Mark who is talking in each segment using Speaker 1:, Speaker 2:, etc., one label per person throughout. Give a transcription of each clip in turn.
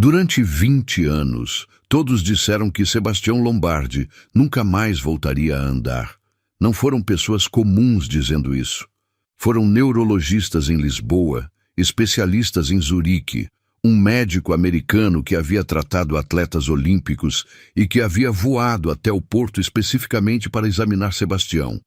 Speaker 1: Durante 20 anos, todos disseram que Sebastião Lombardi nunca mais voltaria a andar. Não foram pessoas comuns dizendo isso. Foram neurologistas em Lisboa, especialistas em Zurique, um médico americano que havia tratado atletas olímpicos e que havia voado até o Porto especificamente para examinar Sebastião,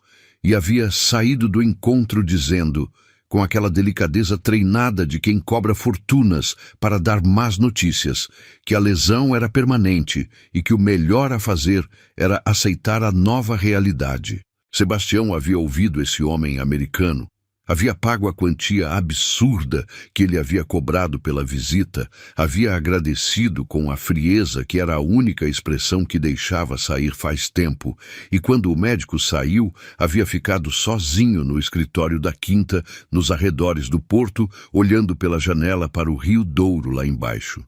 Speaker 1: e havia saído do encontro dizendo, com aquela delicadeza treinada de quem cobra fortunas para dar más notícias, que a lesão era permanente e que o melhor a fazer era aceitar a nova realidade. Sebastião havia ouvido esse homem americano, havia pago a quantia absurda que ele havia cobrado pela visita, havia agradecido com a frieza que era a única expressão que deixava sair faz tempo, e quando o médico saiu, havia ficado sozinho no escritório da Quinta, nos arredores do Porto, olhando pela janela para o Rio Douro lá embaixo.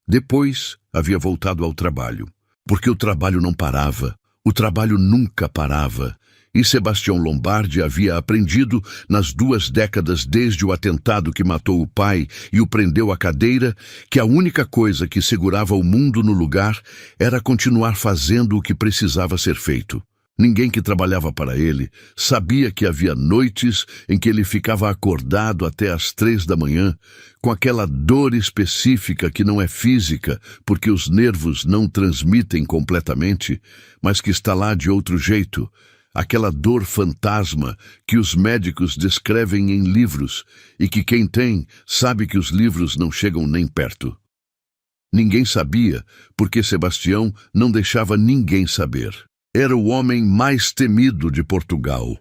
Speaker 1: Depois, havia voltado ao trabalho, porque o trabalho não parava, o trabalho nunca parava. E Sebastião Lombardi havia aprendido, nas 2 décadas desde o atentado que matou o pai e o prendeu à cadeira, que a única coisa que segurava o mundo no lugar era continuar fazendo o que precisava ser feito. Ninguém que trabalhava para ele sabia que havia noites em que ele ficava acordado até às 3 da manhã, com aquela dor específica que não é física, porque os nervos não transmitem completamente, mas que está lá de outro jeito. Aquela dor fantasma que os médicos descrevem em livros e que quem tem sabe que os livros não chegam nem perto. Ninguém sabia, porque Sebastião não deixava ninguém saber. Era o homem mais temido de Portugal.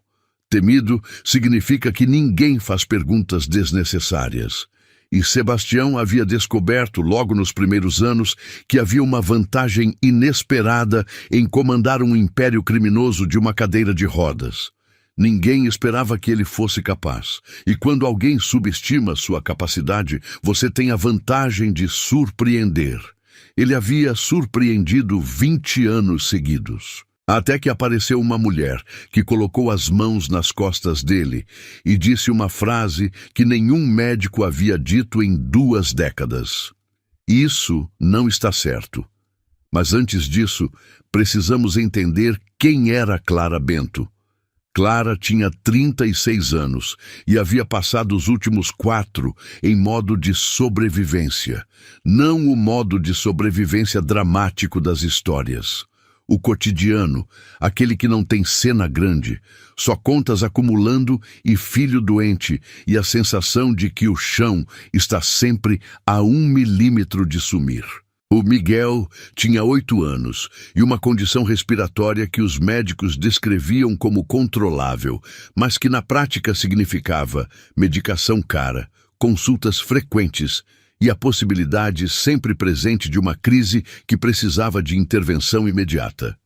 Speaker 1: Temido significa que ninguém faz perguntas desnecessárias. E Sebastião havia descoberto, logo nos primeiros anos, que havia uma vantagem inesperada em comandar um império criminoso de uma cadeira de rodas. Ninguém esperava que ele fosse capaz. E quando alguém subestima sua capacidade, você tem a vantagem de surpreender. Ele havia surpreendido 20 anos seguidos. Até que apareceu uma mulher que colocou as mãos nas costas dele e disse uma frase que nenhum médico havia dito em 2 décadas. Isso não está certo. Mas antes disso, precisamos entender quem era Clara Bento. Clara tinha 36 anos e havia passado os últimos 4 em modo de sobrevivência. Não o modo de sobrevivência dramático das histórias. O cotidiano, aquele que não tem cena grande, só contas acumulando e filho doente e a sensação de que o chão está sempre a 1 milímetro de sumir. O Miguel tinha 8 anos e uma condição respiratória que os médicos descreviam como controlável, mas que na prática significava medicação cara, consultas frequentes, e a possibilidade sempre presente de uma crise que precisava de intervenção imediata.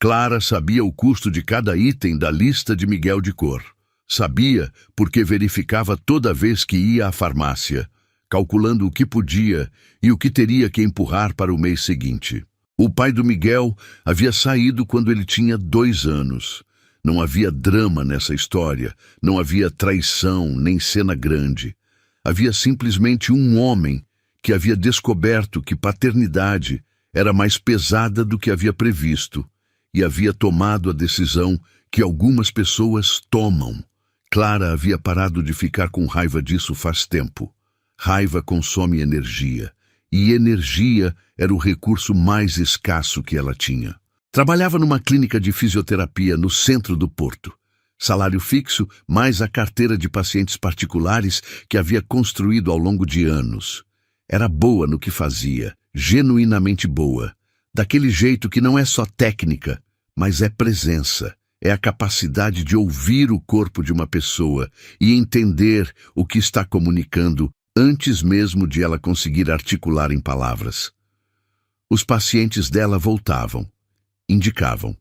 Speaker 1: Clara sabia o custo de cada item da lista de Miguel de cor. Sabia porque verificava toda vez que ia à farmácia, calculando o que podia e o que teria que empurrar para o mês seguinte. O pai do Miguel havia saído quando ele tinha 2 anos. Não havia drama nessa história, não havia traição nem cena grande. Havia simplesmente um homem que havia descoberto que paternidade era mais pesada do que havia previsto e havia tomado a decisão que algumas pessoas tomam. Clara havia parado de ficar com raiva disso faz tempo. Raiva consome energia, e energia era o recurso mais escasso que ela tinha. Trabalhava numa clínica de fisioterapia no centro do Porto. Salário fixo, mais a carteira de pacientes particulares que havia construído ao longo de anos. Era boa no que fazia, genuinamente boa. Daquele jeito que não é só técnica, mas é presença. É a capacidade de ouvir o corpo de uma pessoa e entender o que está comunicando antes mesmo de ela conseguir articular em palavras. Os pacientes dela voltavam, indicavam.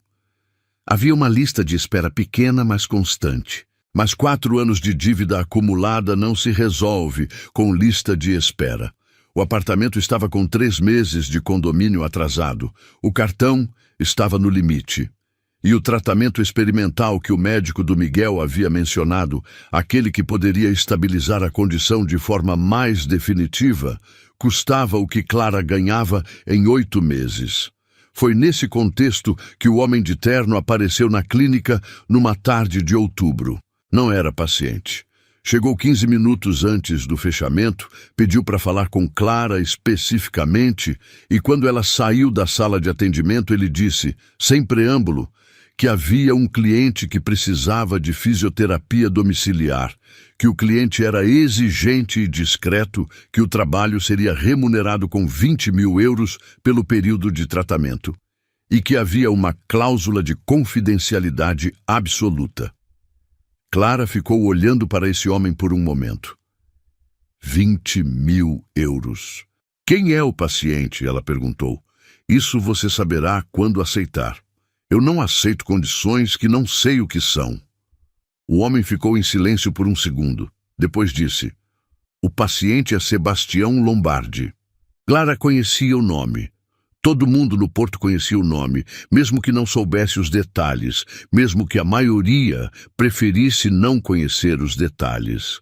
Speaker 1: Havia uma lista de espera pequena, mas constante. Mas 4 anos de dívida acumulada não se resolve com lista de espera. O apartamento estava com 3 meses de condomínio atrasado. O cartão estava no limite. E o tratamento experimental que o médico do Miguel havia mencionado, aquele que poderia estabilizar a condição de forma mais definitiva, custava o que Clara ganhava em 8 meses. Foi nesse contexto que o homem de terno apareceu na clínica numa tarde de outubro. Não era paciente. Chegou 15 minutos antes do fechamento, pediu para falar com Clara especificamente e quando ela saiu da sala de atendimento ele disse, sem preâmbulo, que havia um cliente que precisava de fisioterapia domiciliar, que o cliente era exigente e discreto, que o trabalho seria remunerado com 20.000 euros pelo período de tratamento e que havia uma cláusula de confidencialidade absoluta. Clara ficou olhando para esse homem por um momento. 20.000 euros. Quem é o paciente? Ela perguntou. Isso você saberá quando aceitar. Eu não aceito condições que não sei o que são. O homem ficou em silêncio por um segundo. Depois disse, o paciente é Sebastião Lombardi. Clara conhecia o nome. Todo mundo no Porto conhecia o nome, mesmo que não soubesse os detalhes, mesmo que a maioria preferisse não conhecer os detalhes.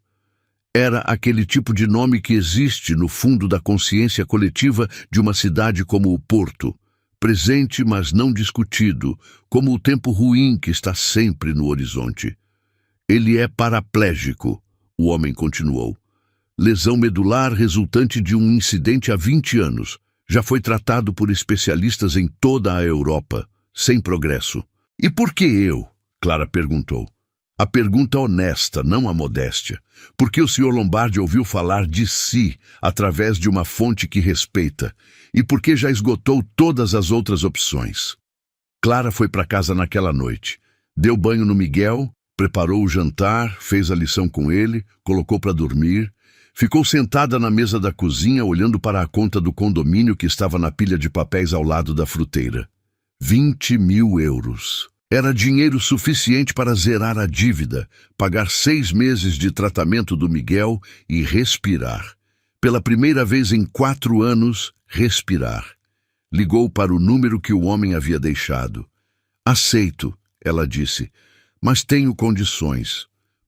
Speaker 1: Era aquele tipo de nome que existe no fundo da consciência coletiva de uma cidade como o Porto, presente mas não discutido, como o tempo ruim que está sempre no horizonte. Ele é paraplégico, o homem continuou. Lesão medular resultante de um incidente há 20 anos. Já foi tratado por especialistas em toda a Europa, sem progresso. E por que eu? Clara perguntou. A pergunta honesta, não a modéstia. Porque o Sr. Lombardi ouviu falar de si através de uma fonte que respeita e porque já esgotou todas as outras opções. Clara foi para casa naquela noite. Deu banho no Miguel, preparou o jantar, fez a lição com ele, colocou para dormir. Ficou sentada na mesa da cozinha olhando para a conta do condomínio que estava na pilha de papéis ao lado da fruteira. 20.000 euros. Era dinheiro suficiente para zerar a dívida, pagar 6 meses de tratamento do Miguel e respirar. Pela primeira vez em 4 anos, respirar. Ligou para o número que o homem havia deixado. Aceito, ela disse, mas tenho condições.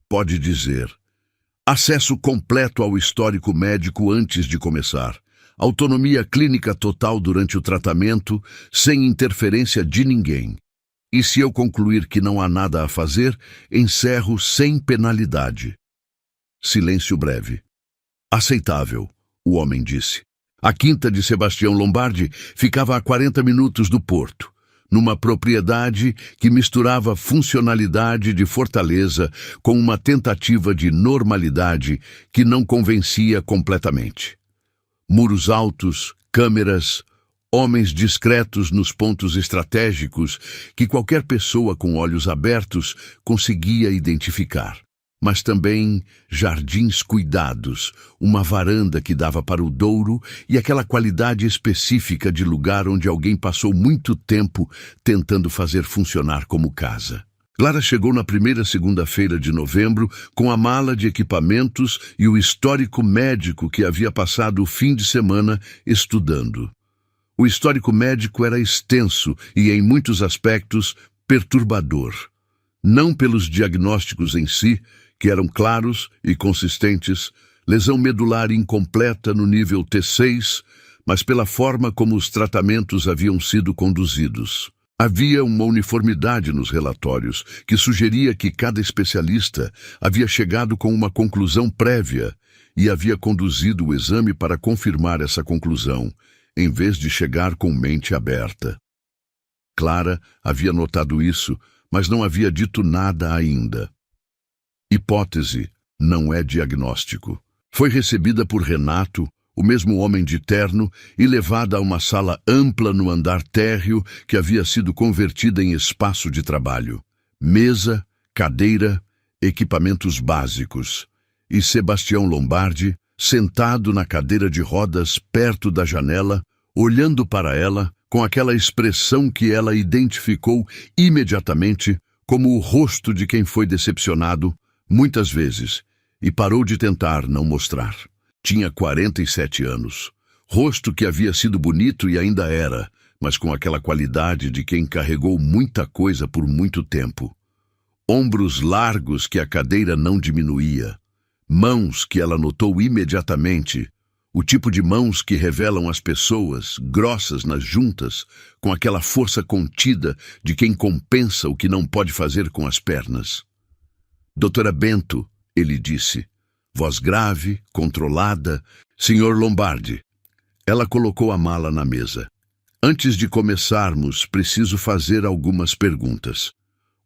Speaker 1: Pode dizer. Acesso completo ao histórico médico antes de começar. Autonomia clínica total durante o tratamento, sem interferência de ninguém. E se eu concluir que não há nada a fazer, encerro sem penalidade. Silêncio breve. Aceitável, o homem disse. A quinta de Sebastião Lombardi ficava a 40 minutos do Porto, numa propriedade que misturava funcionalidade de fortaleza com uma tentativa de normalidade que não convencia completamente. Muros altos, câmeras, homens discretos nos pontos estratégicos que qualquer pessoa com olhos abertos conseguia identificar. Mas também jardins cuidados, uma varanda que dava para o Douro e aquela qualidade específica de lugar onde alguém passou muito tempo tentando fazer funcionar como casa. Clara chegou na primeira segunda-feira de novembro com a mala de equipamentos e o histórico médico que havia passado o fim de semana estudando. O histórico médico era extenso e, em muitos aspectos, perturbador. Não pelos diagnósticos em si, que eram claros e consistentes, lesão medular incompleta no nível T6, mas pela forma como os tratamentos haviam sido conduzidos. Havia uma uniformidade nos relatórios que sugeria que cada especialista havia chegado com uma conclusão prévia e havia conduzido o exame para confirmar essa conclusão, em vez de chegar com mente aberta. Clara havia notado isso, mas não havia dito nada ainda. Hipótese não é diagnóstico. Foi recebida por Renato, o mesmo homem de terno, e levada a uma sala ampla no andar térreo que havia sido convertida em espaço de trabalho. Mesa, cadeira, equipamentos básicos. E Sebastião Lombardi, sentado na cadeira de rodas perto da janela, olhando para ela com aquela expressão que ela identificou imediatamente como o rosto de quem foi decepcionado muitas vezes e parou de tentar não mostrar. Tinha 47 anos. Rosto que havia sido bonito e ainda era, mas com aquela qualidade de quem carregou muita coisa por muito tempo. Ombros largos que a cadeira não diminuía. Mãos que ela notou imediatamente. O tipo de mãos que revelam as pessoas, grossas nas juntas, com aquela força contida de quem compensa o que não pode fazer com as pernas. Doutora Bento, ele disse, voz grave, controlada, Senhor Lombardi. Ela colocou a mala na mesa. Antes de começarmos, preciso fazer algumas perguntas.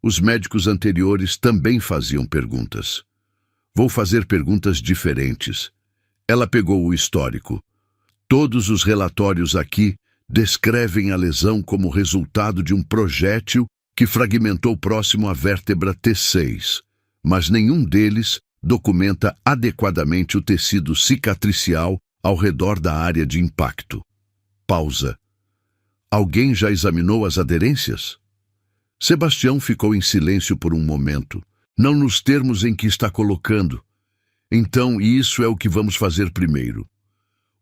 Speaker 1: Os médicos anteriores também faziam perguntas. Vou fazer perguntas diferentes. Ela pegou o histórico. Todos os relatórios aqui descrevem a lesão como resultado de um projétil que fragmentou próximo à vértebra T6, mas nenhum deles documenta adequadamente o tecido cicatricial ao redor da área de impacto. Pausa. Alguém já examinou as aderências? Sebastião ficou em silêncio por um momento, não nos termos em que está colocando. Então, isso é o que vamos fazer primeiro.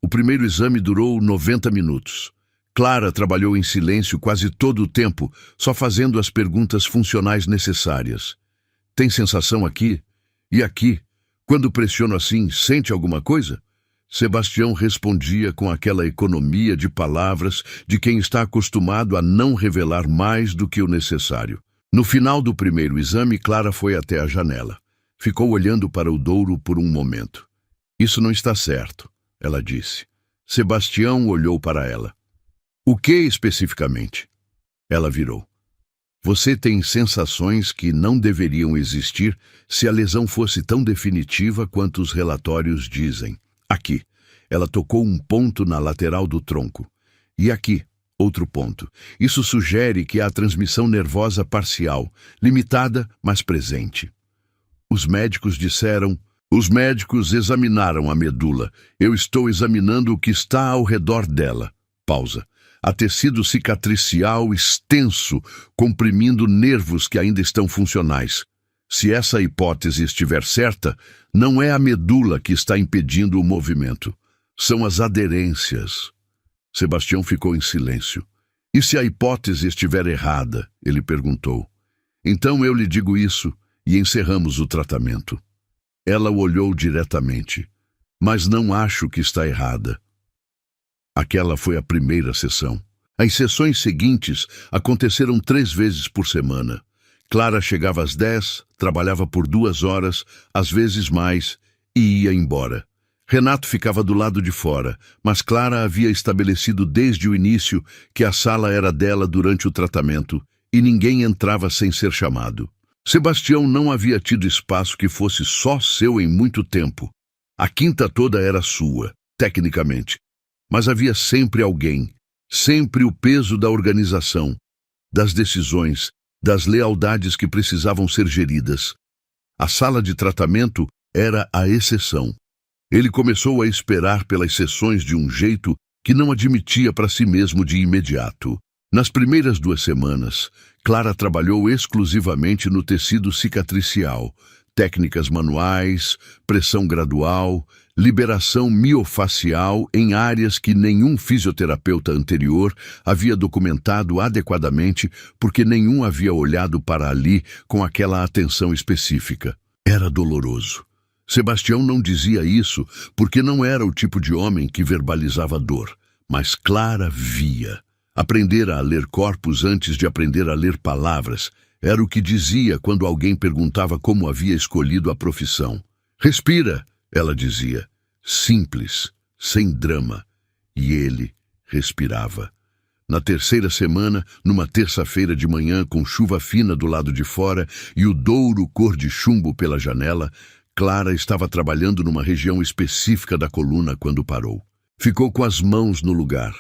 Speaker 1: O primeiro exame durou 90 minutos. Clara trabalhou em silêncio quase todo o tempo, só fazendo as perguntas funcionais necessárias. Tem sensação aqui? E aqui? Quando pressiono assim, sente alguma coisa? Sebastião respondia com aquela economia de palavras de quem está acostumado a não revelar mais do que o necessário. No final do primeiro exame, Clara foi até a janela. Ficou olhando para o Douro por um momento. Isso não está certo, ela disse. Sebastião olhou para ela. O que especificamente? Ela virou. Você tem sensações que não deveriam existir se a lesão fosse tão definitiva quanto os relatórios dizem. Aqui, ela tocou um ponto na lateral do tronco. E aqui, outro ponto. Isso sugere que há transmissão nervosa parcial, limitada, mas presente. Os médicos disseram... Os médicos examinaram a medula. Eu estou examinando o que está ao redor dela. Pausa. Há tecido cicatricial extenso, comprimindo nervos que ainda estão funcionais. Se essa hipótese estiver certa, não é a medula que está impedindo o movimento. São as aderências. Sebastião ficou em silêncio. E se a hipótese estiver errada? Ele perguntou. Então eu lhe digo isso e encerramos o tratamento. Ela o olhou diretamente. Mas não acho que está errada. Aquela foi a primeira sessão. As sessões seguintes aconteceram 3 vezes por semana. Clara chegava às 10, trabalhava por 2 horas, às vezes mais, e ia embora. Renato ficava do lado de fora, mas Clara havia estabelecido desde o início que a sala era dela durante o tratamento e ninguém entrava sem ser chamado. Sebastião não havia tido espaço que fosse só seu em muito tempo. A quinta toda era sua, tecnicamente. Mas havia sempre alguém, sempre o peso da organização, das decisões, das lealdades que precisavam ser geridas. A sala de tratamento era a exceção. Ele começou a esperar pelas sessões de um jeito que não admitia para si mesmo de imediato. Nas primeiras 2 semanas, Clara trabalhou exclusivamente no tecido cicatricial, técnicas manuais, pressão gradual, liberação miofacial em áreas que nenhum fisioterapeuta anterior havia documentado adequadamente porque nenhum havia olhado para ali com aquela atenção específica. Era doloroso. Sebastião não dizia isso porque não era o tipo de homem que verbalizava dor, mas Clara via. Aprendera a ler corpos antes de aprender a ler palavras. Era o que dizia quando alguém perguntava como havia escolhido a profissão. Respira, ela dizia. Simples, sem drama. E ele respirava. Na 3ª semana, numa terça-feira de manhã com chuva fina do lado de fora e o Douro cor de chumbo pela janela, Clara estava trabalhando numa região específica da coluna quando parou. Ficou com as mãos no lugar.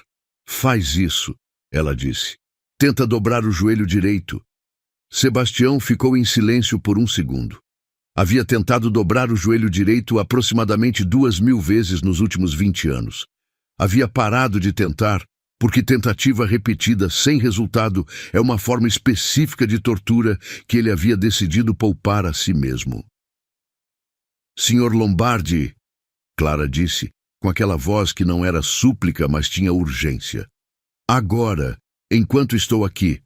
Speaker 1: Faz isso, ela disse. Tenta dobrar o joelho direito. Sebastião ficou em silêncio por um segundo. Havia tentado dobrar o joelho direito aproximadamente 2.000 vezes nos últimos 20 anos. Havia parado de tentar, porque tentativa repetida sem resultado é uma forma específica de tortura que ele havia decidido poupar a si mesmo. Senhor Lombardi, Clara disse, com aquela voz que não era súplica, mas tinha urgência. Agora, enquanto estou aqui.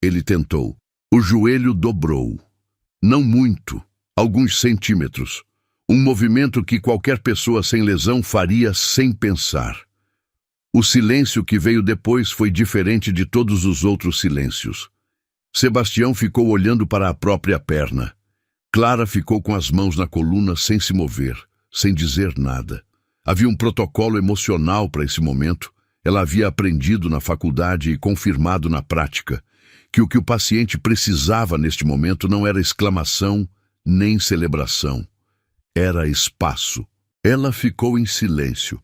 Speaker 1: Ele tentou. O joelho dobrou. Não muito, alguns centímetros. Um movimento que qualquer pessoa sem lesão faria sem pensar. O silêncio que veio depois foi diferente de todos os outros silêncios. Sebastião ficou olhando para a própria perna. Clara ficou com as mãos na coluna sem se mover, sem dizer nada. Havia um protocolo emocional para esse momento. Ela havia aprendido na faculdade e confirmado na prática que o paciente precisava neste momento não era exclamação nem celebração. Era espaço. Ela ficou em silêncio.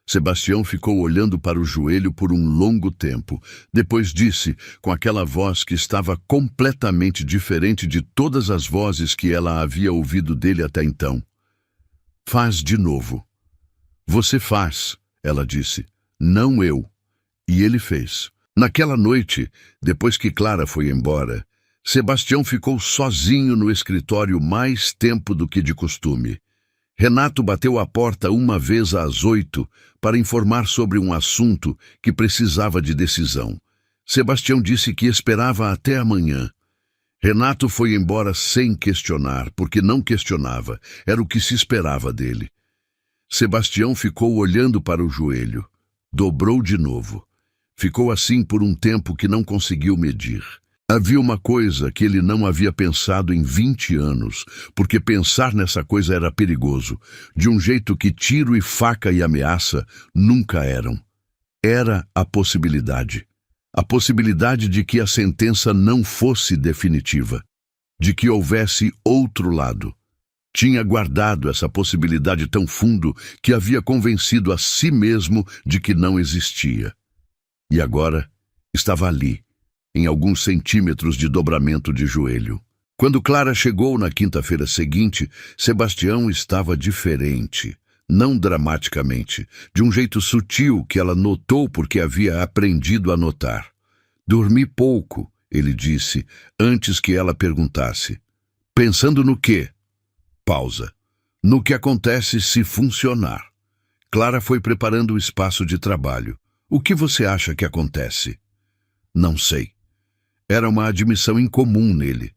Speaker 1: Sebastião ficou olhando para o joelho por um longo tempo. Depois disse, com aquela voz que estava completamente diferente de todas as vozes que ela havia ouvido dele até então: "Faz de novo." "Você faz," ela disse, "não eu." E ele fez. Naquela noite, depois que Clara foi embora, Sebastião ficou sozinho no escritório mais tempo do que de costume. Renato bateu à porta uma vez às 8 para informar sobre um assunto que precisava de decisão. Sebastião disse que esperava até amanhã. Renato foi embora sem questionar, porque não questionava, era o que se esperava dele. Sebastião ficou olhando para o joelho. Dobrou de novo. Ficou assim por um tempo que não conseguiu medir. Havia uma coisa que ele não havia pensado em 20 anos, porque pensar nessa coisa era perigoso, de um jeito que tiro e faca e ameaça nunca eram. Era a possibilidade. A possibilidade de que a sentença não fosse definitiva, de que houvesse outro lado. Tinha guardado essa possibilidade tão fundo que havia convencido a si mesmo de que não existia. E agora estava ali, em alguns centímetros de dobramento de joelho. Quando Clara chegou na quinta-feira seguinte, Sebastião estava diferente, não dramaticamente, de um jeito sutil que ela notou porque havia aprendido a notar. "Dormi pouco," ele disse, antes que ela perguntasse. "Pensando no quê?" Pausa. "No que acontece se funcionar." Clara foi preparando o espaço de trabalho. "O que você acha que acontece?" "Não sei." Era uma admissão incomum nele.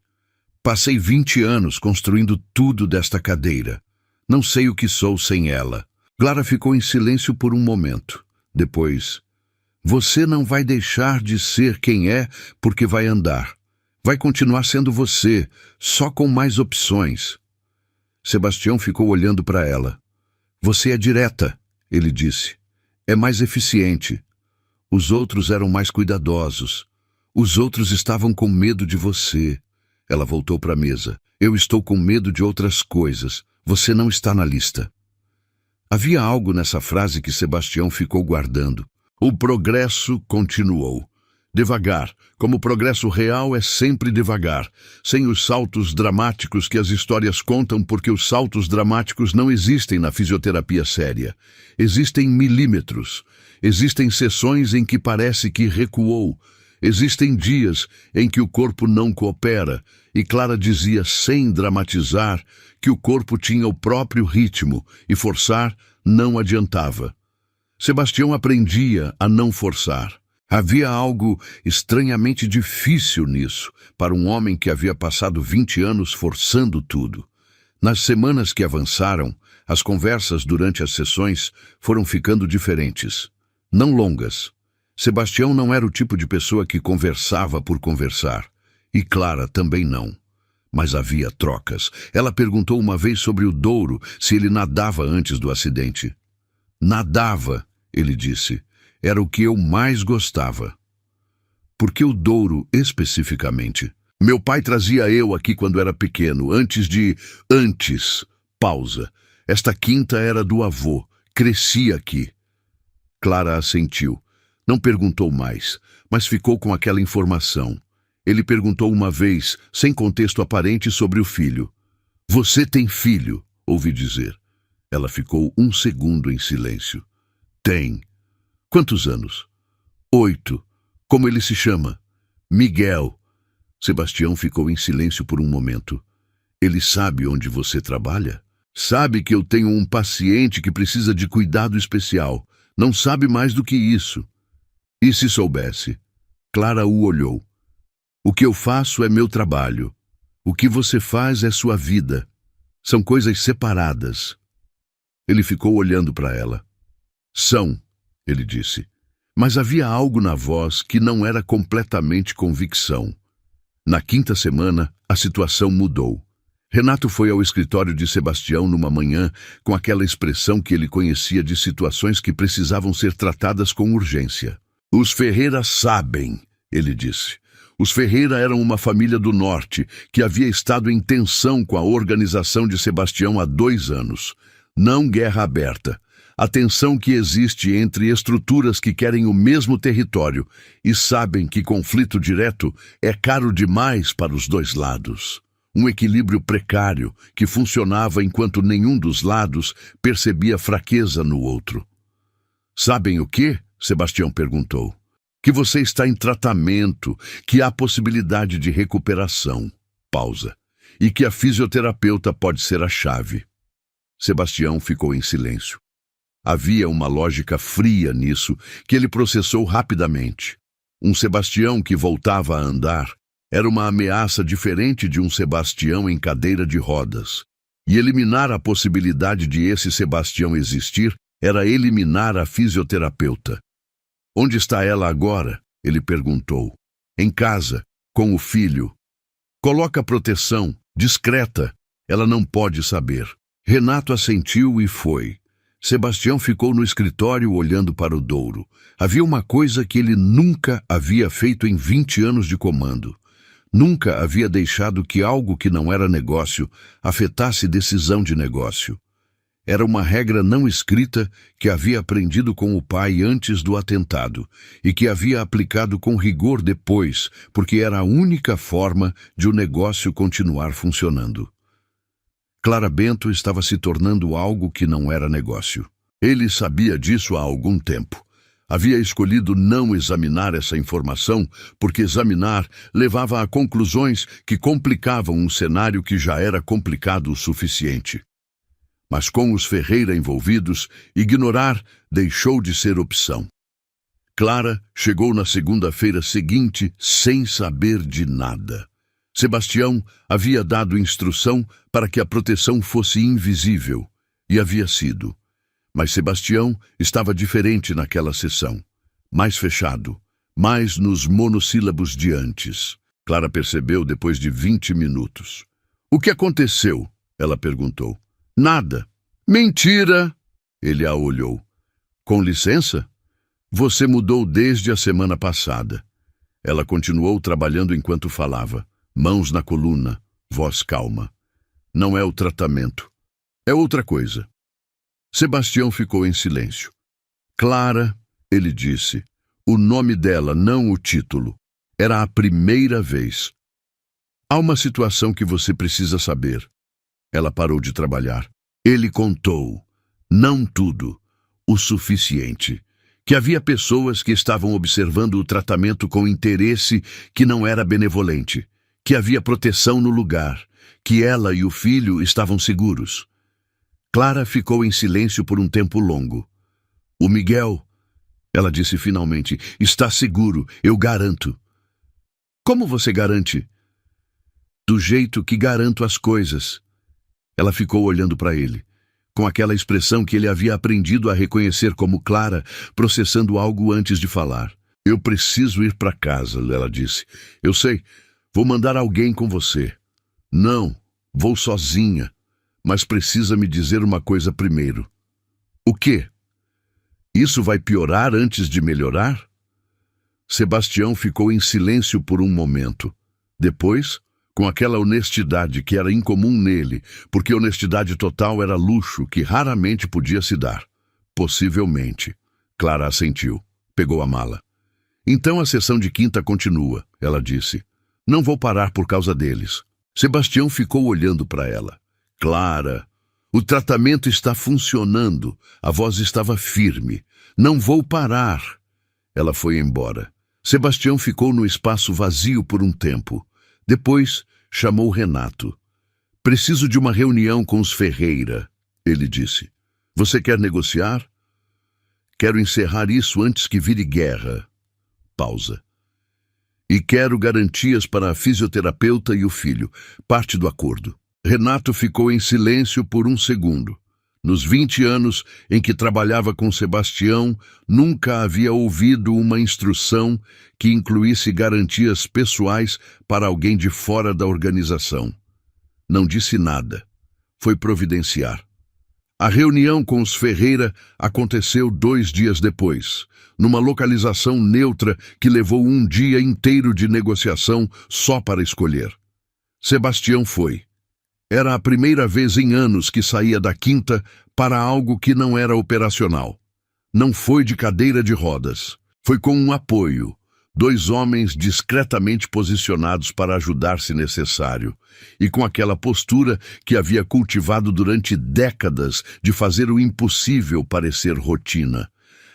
Speaker 1: "Passei 20 anos construindo tudo desta cadeira. Não sei o que sou sem ela." Clara ficou em silêncio por um momento. Depois: "Você não vai deixar de ser quem é porque vai andar. Vai continuar sendo você, só com mais opções." Sebastião ficou olhando para ela. "Você é direta," ele disse. "É mais eficiente. Os outros eram mais cuidadosos. Os outros estavam com medo de você." Ela voltou para a mesa. "Eu estou com medo de outras coisas. Você não está na lista." Havia algo nessa frase que Sebastião ficou guardando. O progresso continuou. Devagar, como o progresso real é sempre devagar, sem os saltos dramáticos que as histórias contam, porque os saltos dramáticos não existem na fisioterapia séria. Existem milímetros. Existem sessões em que parece que recuou. Existem dias em que o corpo não coopera, e Clara dizia, sem dramatizar, que o corpo tinha o próprio ritmo, e forçar não adiantava. Sebastião aprendia a não forçar. Havia algo estranhamente difícil nisso, para um homem que havia passado 20 anos forçando tudo. Nas semanas que avançaram, as conversas durante as sessões foram ficando diferentes. Não longas. Sebastião não era o tipo de pessoa que conversava por conversar. E Clara também não. Mas havia trocas. Ela perguntou uma vez sobre o Douro, se ele nadava antes do acidente. "Nadava," ele disse. "Era o que eu mais gostava." "Por que o Douro especificamente?" "Meu pai trazia eu aqui quando era pequeno, antes de... Antes. Pausa. Esta quinta era do avô. Cresci aqui." Clara assentiu. Não perguntou mais, mas ficou com aquela informação. Ele perguntou uma vez, sem contexto aparente, sobre o filho. "Você tem filho?" ouvi dizer. Ela ficou um segundo em silêncio. "Tem." "Quantos anos?" 8. "Como ele se chama?" "Miguel." Sebastião ficou em silêncio por um momento. "Ele sabe onde você trabalha?" "Sabe que eu tenho um paciente que precisa de cuidado especial. Não sabe mais do que isso." "E se soubesse?" Clara o olhou. "O que eu faço é meu trabalho. O que você faz é sua vida." São coisas separadas. Ele ficou olhando para ela. São, ele disse. Mas havia algo na voz que não era completamente convicção. Na quinta semana, a situação mudou. Renato foi ao escritório de Sebastião numa manhã com aquela expressão que ele conhecia de situações que precisavam ser tratadas com urgência. Os Ferreira sabem, ele disse. Os Ferreira eram uma família do norte que havia estado em tensão com a organização de Sebastião há 2 anos. Não guerra aberta. A tensão que existe entre estruturas que querem o mesmo território e sabem que conflito direto é caro demais para os 2 lados. Um equilíbrio precário que funcionava enquanto nenhum dos lados percebia fraqueza no outro. Sabem o quê? Sebastião perguntou. Que você está em tratamento, que há possibilidade de recuperação. Pausa. E que a fisioterapeuta pode ser a chave. Sebastião ficou em silêncio. Havia uma lógica fria nisso que ele processou rapidamente. Um Sebastião que voltava a andar era uma ameaça diferente de um Sebastião em cadeira de rodas. E eliminar a possibilidade de esse Sebastião existir era eliminar a fisioterapeuta. Onde está ela agora? Ele perguntou. Em casa, com o filho. Coloca proteção, discreta. Ela não pode saber. Renato assentiu e foi. Sebastião ficou no escritório olhando para o Douro. Havia uma coisa que ele nunca havia feito em 20 anos de comando. Nunca havia deixado que algo que não era negócio afetasse decisão de negócio. Era uma regra não escrita que havia aprendido com o pai antes do atentado e que havia aplicado com rigor depois, porque era a única forma de o negócio continuar funcionando. Clara Bento estava se tornando algo que não era negócio. Ele sabia disso há algum tempo. Havia escolhido não examinar essa informação porque examinar levava a conclusões que complicavam um cenário que já era complicado o suficiente. Mas com os Ferreira envolvidos, ignorar deixou de ser opção. Clara chegou na segunda-feira seguinte sem saber de nada. Sebastião havia dado instrução para que a proteção fosse invisível, e havia sido. Mas Sebastião estava diferente naquela sessão. Mais fechado, mais nos monossílabos de antes. Clara percebeu depois de 20 minutos. O que aconteceu? Ela perguntou. Nada. Mentira! Ele a olhou. Com licença? Você mudou desde a semana passada. Ela continuou trabalhando enquanto falava. Mãos na coluna, voz calma. Não é o tratamento. É outra coisa. Sebastião ficou em silêncio. Clara, ele disse. O nome dela, não o título. Era a primeira vez. Há uma situação que você precisa saber. Ela parou de trabalhar. Ele contou. Não tudo. O suficiente. Que havia pessoas que estavam observando o tratamento com interesse que não era benevolente. Que havia proteção no lugar, que ela e o filho estavam seguros. Clara ficou em silêncio por um tempo longo. O Miguel, ela disse finalmente, está seguro, eu garanto. Como você garante? Do jeito que garanto as coisas. Ela ficou olhando para ele, com aquela expressão que ele havia aprendido a reconhecer como Clara, processando algo antes de falar. Eu preciso ir para casa, ela disse. Eu sei. Vou mandar alguém com você. Não, vou sozinha. Mas precisa me dizer uma coisa primeiro. O quê? Isso vai piorar antes de melhorar? Sebastião ficou em silêncio por um momento. Depois, com aquela honestidade que era incomum nele, porque honestidade total era luxo que raramente podia se dar. Possivelmente. Clara assentiu. Pegou a mala. Então a sessão de quinta continua, ela disse. Não vou parar por causa deles. Sebastião ficou olhando para ela. Clara, o tratamento está funcionando. A voz estava firme. Não vou parar. Ela foi embora. Sebastião ficou no espaço vazio por um tempo. Depois, chamou Renato. Preciso de uma reunião com os Ferreira, ele disse. Você quer negociar? Quero encerrar isso antes que vire guerra. Pausa. E quero garantias para a fisioterapeuta e o filho, parte do acordo. Renato ficou em silêncio por um segundo. Nos 20 anos em que trabalhava com Sebastião, nunca havia ouvido uma instrução que incluísse garantias pessoais para alguém de fora da organização. Não disse nada. Foi providenciar. A reunião com os Ferreira aconteceu 2 dias depois, numa localização neutra que levou um dia inteiro de negociação só para escolher. Sebastião foi. Era a primeira vez em anos que saía da quinta para algo que não era operacional. Não foi de cadeira de rodas. Foi com um apoio. 2 homens discretamente posicionados para ajudar se necessário. E com aquela postura que havia cultivado durante décadas de fazer o impossível parecer rotina.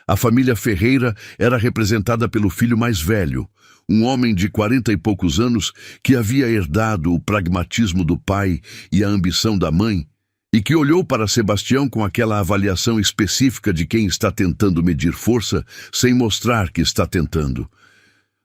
Speaker 1: A família Ferreira era representada pelo filho mais velho, um homem de 40 e poucos anos que havia herdado o pragmatismo do pai e a ambição da mãe, e que olhou para Sebastião com aquela avaliação específica de quem está tentando medir força sem mostrar que está tentando.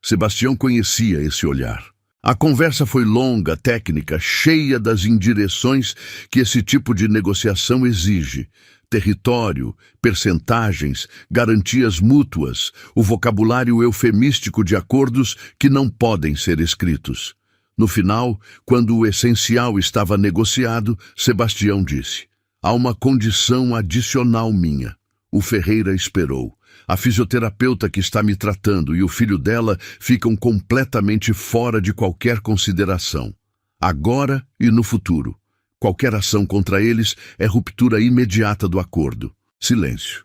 Speaker 1: Sebastião conhecia esse olhar. A conversa foi longa, técnica, cheia das indireções que esse tipo de negociação exige. Território, percentagens, garantias mútuas, o vocabulário eufemístico de acordos que não podem ser escritos. No final, quando o essencial estava negociado, Sebastião disse: "Há uma condição adicional minha." O Ferreira esperou. A fisioterapeuta que está me tratando e o filho dela ficam completamente fora de qualquer consideração. Agora e no futuro. Qualquer ação contra eles é ruptura imediata do acordo. Silêncio.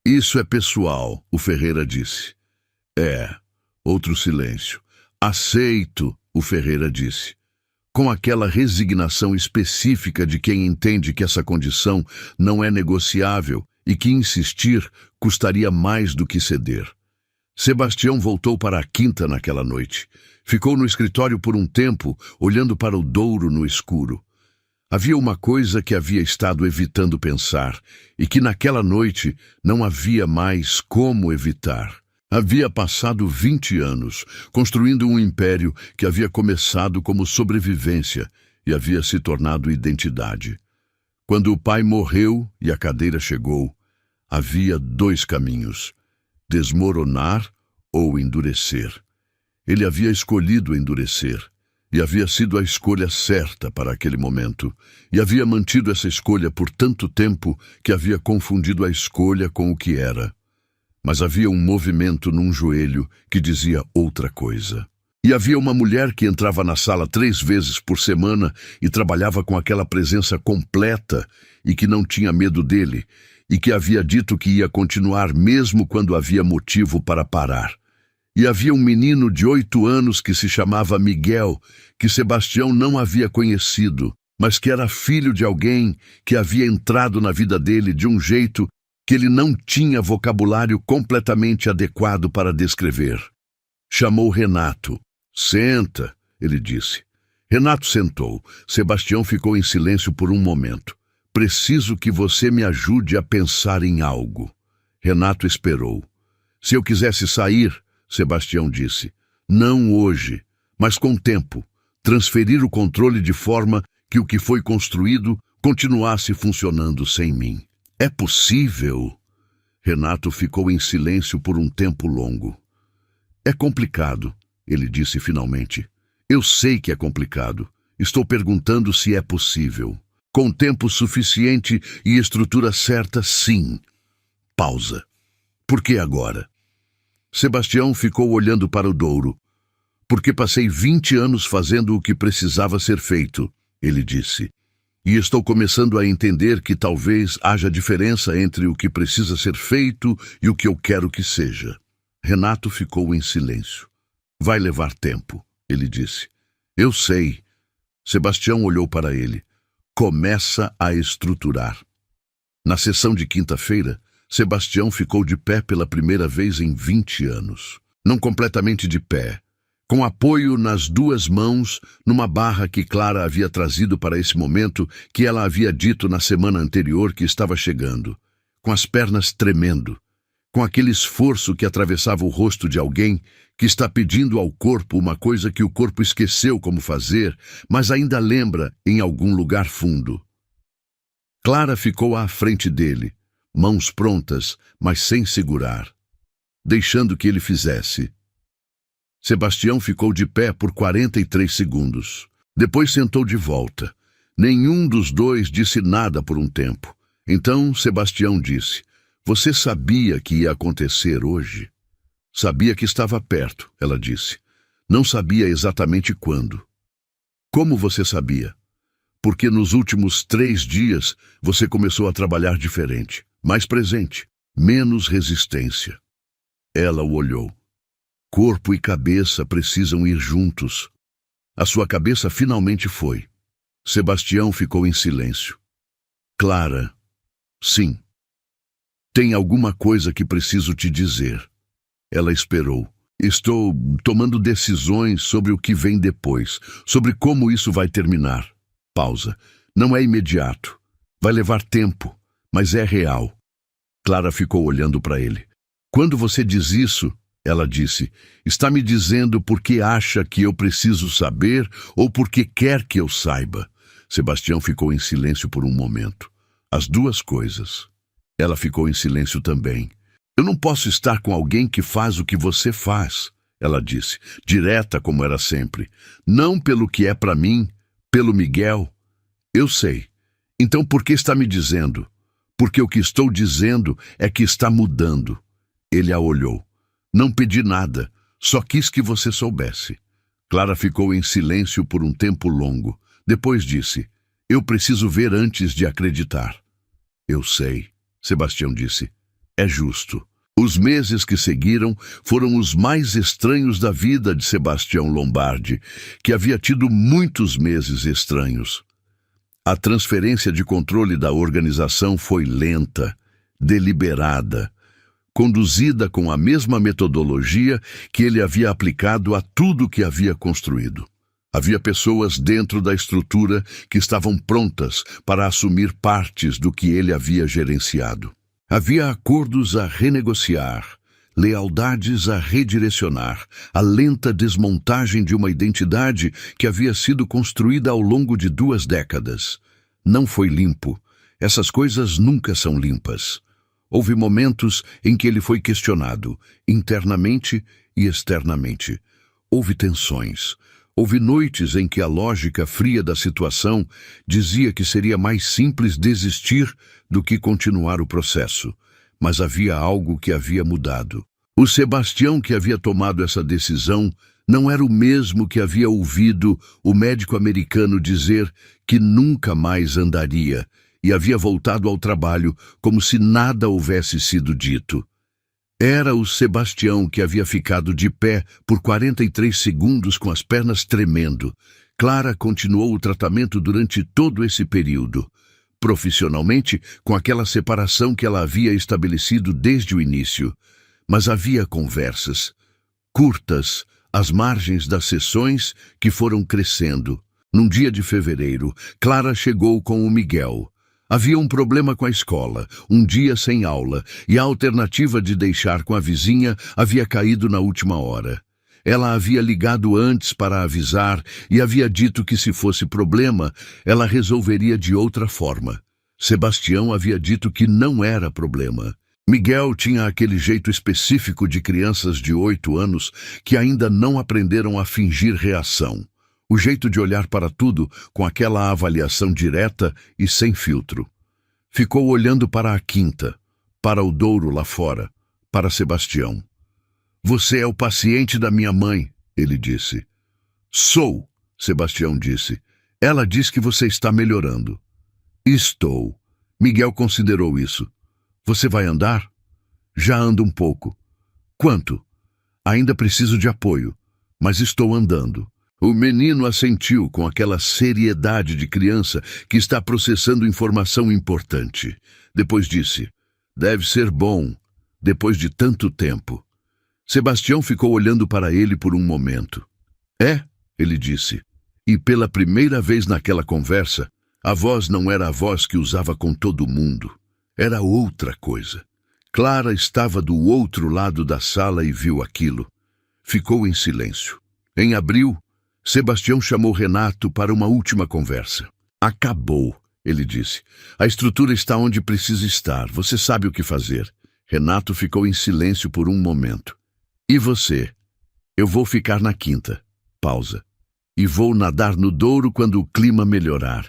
Speaker 1: "Isso é pessoal", o Ferreira disse. "É." Outro silêncio. "Aceito", o Ferreira disse, com aquela resignação específica de quem entende que essa condição não é negociável e que insistir custaria mais do que ceder. Sebastião voltou para a quinta naquela noite. Ficou no escritório por um tempo, olhando para o Douro no escuro. Havia uma coisa que havia estado evitando pensar e que naquela noite não havia mais como evitar. Havia passado 20 anos, construindo um império que havia começado como sobrevivência e havia se tornado identidade. Quando o pai morreu e a cadeira chegou, havia 2 caminhos: desmoronar ou endurecer. Ele havia escolhido endurecer. E havia sido a escolha certa para aquele momento. E havia mantido essa escolha por tanto tempo que havia confundido a escolha com o que era. Mas havia um movimento num joelho que dizia outra coisa. E havia uma mulher que entrava na sala 3 vezes por semana e trabalhava com aquela presença completa e que não tinha medo dele, e que havia dito que ia continuar mesmo quando havia motivo para parar. E havia um menino de 8 anos que se chamava Miguel, que Sebastião não havia conhecido, mas que era filho de alguém que havia entrado na vida dele de um jeito que ele não tinha vocabulário completamente adequado para descrever. Chamou Renato. "Senta", ele disse. Renato sentou. Sebastião ficou em silêncio por um momento. "Preciso que você me ajude a pensar em algo." Renato esperou. "Se eu quisesse sair", Sebastião disse, "não hoje, mas com tempo, transferir o controle de forma que o que foi construído continuasse funcionando sem mim." "É possível?" Renato ficou em silêncio por um tempo longo. "É complicado", ele disse finalmente. "Eu sei que é complicado. Estou perguntando se é possível. Com tempo suficiente e estrutura certa, sim." Pausa. "Por que agora?" Sebastião ficou olhando para o Douro. "Porque passei 20 anos fazendo o que precisava ser feito", ele disse. "E estou começando a entender que talvez haja diferença entre o que precisa ser feito e o que eu quero que seja." Renato ficou em silêncio. "Vai levar tempo", ele disse. "Eu sei." Sebastião olhou para ele. "Começa a estruturar." Na sessão de quinta-feira, Sebastião ficou de pé pela primeira vez em 20 anos. Não completamente de pé, com apoio nas 2 mãos numa barra que Clara havia trazido para esse momento que ela havia dito na semana anterior que estava chegando, com as pernas tremendo, com aquele esforço que atravessava o rosto de alguém que está pedindo ao corpo uma coisa que o corpo esqueceu como fazer, mas ainda lembra em algum lugar fundo. Clara ficou à frente dele, mãos prontas, mas sem segurar, deixando que ele fizesse. Sebastião ficou de pé por 43 segundos. Depois sentou de volta. Nenhum dos dois disse nada por um tempo. Então Sebastião disse: "Você sabia que ia acontecer hoje?" "Sabia que estava perto", ela disse. "Não sabia exatamente quando." "Como você sabia?" "Porque nos últimos 3 dias você começou a trabalhar diferente, mais presente, menos resistência." Ela o olhou. Corpo e cabeça precisam ir juntos. A sua cabeça finalmente foi. Sebastião ficou em silêncio. "Clara, sim. Tem alguma coisa que preciso te dizer." Ela esperou. "Estou tomando decisões sobre o que vem depois, sobre como isso vai terminar." Pausa. "Não é imediato. Vai levar tempo, mas é real." Clara ficou olhando para ele. "Quando você diz isso," ela disse, "está me dizendo porque acha que eu preciso saber ou porque quer que eu saiba?" Sebastião ficou em silêncio por um momento. "As duas coisas." Ela ficou em silêncio também. "Eu não posso estar com alguém que faz o que você faz," ela disse, direta como era sempre. "Não pelo que é para mim, pelo Miguel." "Eu sei. Então por que está me dizendo?" "Porque o que estou dizendo é que está mudando." Ele a olhou. "Não pedi nada, só quis que você soubesse." Clara ficou em silêncio por um tempo longo. Depois disse: "Eu preciso ver antes de acreditar." "Eu sei," Sebastião disse. "É justo." Os meses que seguiram foram os mais estranhos da vida de Sebastião Lombardi, que havia tido muitos meses estranhos. A transferência de controle da organização foi lenta, deliberada, conduzida com a mesma metodologia que ele havia aplicado a tudo que havia construído. Havia pessoas dentro da estrutura que estavam prontas para assumir partes do que ele havia gerenciado. Havia acordos a renegociar, lealdades a redirecionar, a lenta desmontagem de uma identidade que havia sido construída ao longo de 2 décadas. Não foi limpo. Essas coisas nunca são limpas. Houve momentos em que ele foi questionado, internamente e externamente. Houve tensões. Houve noites em que a lógica fria da situação dizia que seria mais simples desistir do que continuar o processo. Mas havia algo que havia mudado. O Sebastião que havia tomado essa decisão não era o mesmo que havia ouvido o médico americano dizer que nunca mais andaria, e havia voltado ao trabalho como se nada houvesse sido dito. Era o Sebastião que havia ficado de pé por 43 segundos com as pernas tremendo. Clara continuou o tratamento durante todo esse período. Profissionalmente, com aquela separação que ela havia estabelecido desde o início. Mas havia conversas, curtas, às margens das sessões que foram crescendo. Num dia de fevereiro, Clara chegou com o Miguel. Havia um problema com a escola, um dia sem aula, e a alternativa de deixar com a vizinha havia caído na última hora. Ela havia ligado antes para avisar e havia dito que se fosse problema, ela resolveria de outra forma. Sebastião havia dito que não era problema. Miguel tinha aquele jeito específico de crianças de 8 anos que ainda não aprenderam a fingir reação. O jeito de olhar para tudo com aquela avaliação direta e sem filtro. Ficou olhando para a quinta, para o Douro lá fora, para Sebastião. "Você é o paciente da minha mãe", ele disse. "Sou", Sebastião disse. "Ela diz que você está melhorando." "Estou." Miguel considerou isso. "Você vai andar?" "Já ando um pouco." "Quanto?" "Ainda preciso de apoio, mas estou andando." O menino assentiu com aquela seriedade de criança que está processando informação importante. Depois disse: "Deve ser bom, depois de tanto tempo." Sebastião ficou olhando para ele por um momento. "É", ele disse. E pela primeira vez naquela conversa, a voz não era a voz que usava com todo mundo. Era outra coisa. Clara estava do outro lado da sala e viu aquilo. Ficou em silêncio. Em abril, Sebastião chamou Renato para uma última conversa. Acabou, ele disse. A estrutura está onde precisa estar. Você sabe o que fazer. Renato ficou em silêncio por um momento. E você? Eu vou ficar na quinta. Pausa. E vou nadar no Douro quando o clima melhorar.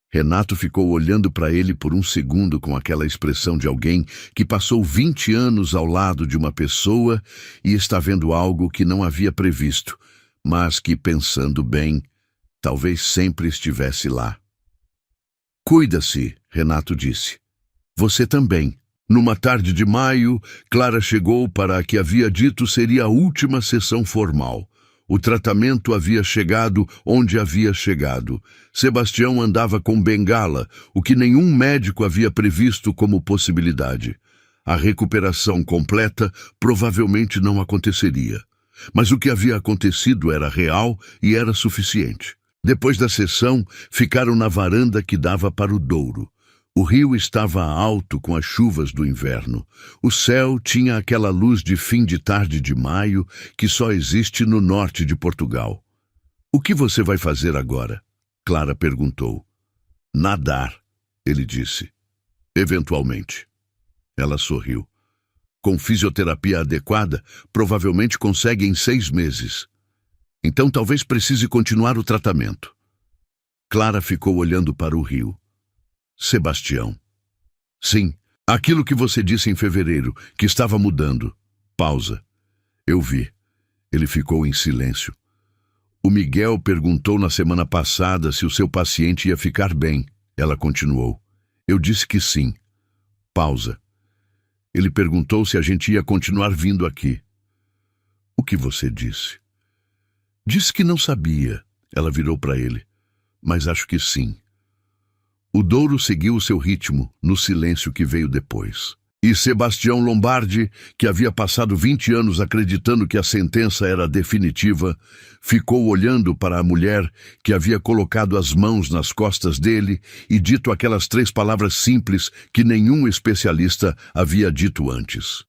Speaker 1: Renato ficou olhando para ele por um segundo com aquela expressão de alguém que passou 20 anos ao lado de uma pessoa e está vendo algo que não havia previsto, mas que, pensando bem, talvez sempre estivesse lá. Cuida-se, Renato disse. Você também. Numa tarde de maio, Clara chegou para a que havia dito seria a última sessão formal. O tratamento havia chegado onde havia chegado. Sebastião andava com bengala, o que nenhum médico havia previsto como possibilidade. A recuperação completa provavelmente não aconteceria. Mas o que havia acontecido era real e era suficiente. Depois da sessão, ficaram na varanda que dava para o Douro. O rio estava alto com as chuvas do inverno. O céu tinha aquela luz de fim de tarde de maio que só existe no norte de Portugal. O que você vai fazer agora? Clara perguntou. Nadar, ele disse. Eventualmente. Ela sorriu. Com fisioterapia adequada, provavelmente consegue em 6 meses. Então talvez precise continuar o tratamento. Clara ficou olhando para o rio. Sebastião. Sim, aquilo que você disse em fevereiro, que estava mudando. Pausa. Eu vi. Ele ficou em silêncio. O Miguel perguntou na semana passada se o seu paciente ia ficar bem. Ela continuou. Eu disse que sim. Pausa. Ele perguntou se a gente ia continuar vindo aqui. O que você disse? Disse que não sabia. Ela virou para ele. Mas acho que sim. O Douro seguiu o seu ritmo, no silêncio que veio depois. E Sebastião Lombardi, que havia passado 20 anos acreditando que a sentença era definitiva, ficou olhando para a mulher que havia colocado as mãos nas costas dele e dito aquelas 3 palavras simples que nenhum especialista havia dito antes.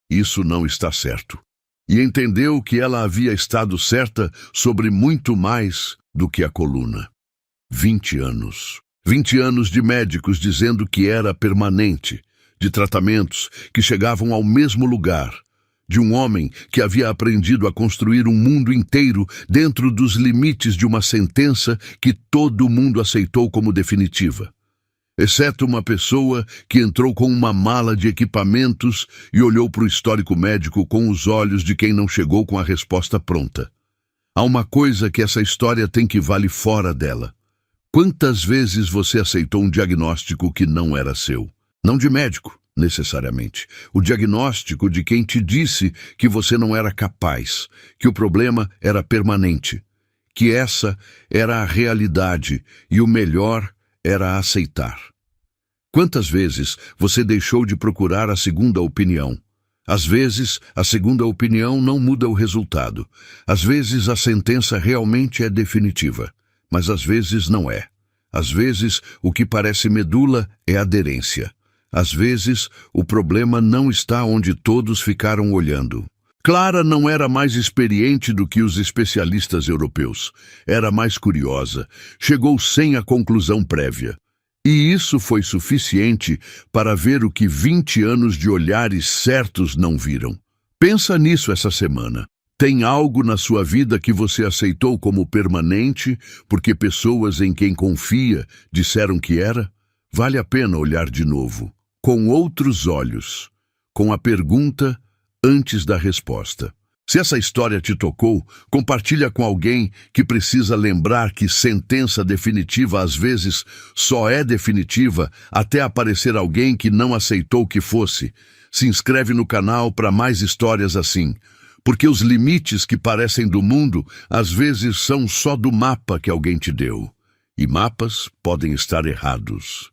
Speaker 1: Isso não está certo. E entendeu que ela havia estado certa sobre muito mais do que a coluna. 20 anos. 20 anos de médicos dizendo que era permanente, de tratamentos que chegavam ao mesmo lugar, de um homem que havia aprendido a construir um mundo inteiro dentro dos limites de uma sentença que todo mundo aceitou como definitiva, exceto uma pessoa que entrou com uma mala de equipamentos e olhou para o histórico médico com os olhos de quem não chegou com a resposta pronta. Há uma coisa que essa história tem que vale fora dela. Quantas vezes você aceitou um diagnóstico que não era seu? Não de médico, necessariamente. O diagnóstico de quem te disse que você não era capaz, que o problema era permanente, que essa era a realidade e o melhor era aceitar. Quantas vezes você deixou de procurar a segunda opinião? Às vezes, a segunda opinião não muda o resultado. Às vezes, a sentença realmente é definitiva. Mas às vezes não é. Às vezes, o que parece medula é aderência. Às vezes, o problema não está onde todos ficaram olhando. Clara não era mais experiente do que os especialistas europeus. Era mais curiosa. Chegou sem a conclusão prévia. E isso foi suficiente para ver o que 20 anos de olhares certos não viram. Pensa nisso essa semana. Tem algo na sua vida que você aceitou como permanente porque pessoas em quem confia disseram que era? Vale a pena olhar de novo, com outros olhos, com a pergunta antes da resposta. Se essa história te tocou, compartilha com alguém que precisa lembrar que sentença definitiva às vezes só é definitiva até aparecer alguém que não aceitou que fosse. Se inscreve no canal para mais histórias assim. Porque os limites que parecem do mundo, às vezes são só do mapa que alguém te deu. E mapas podem estar errados.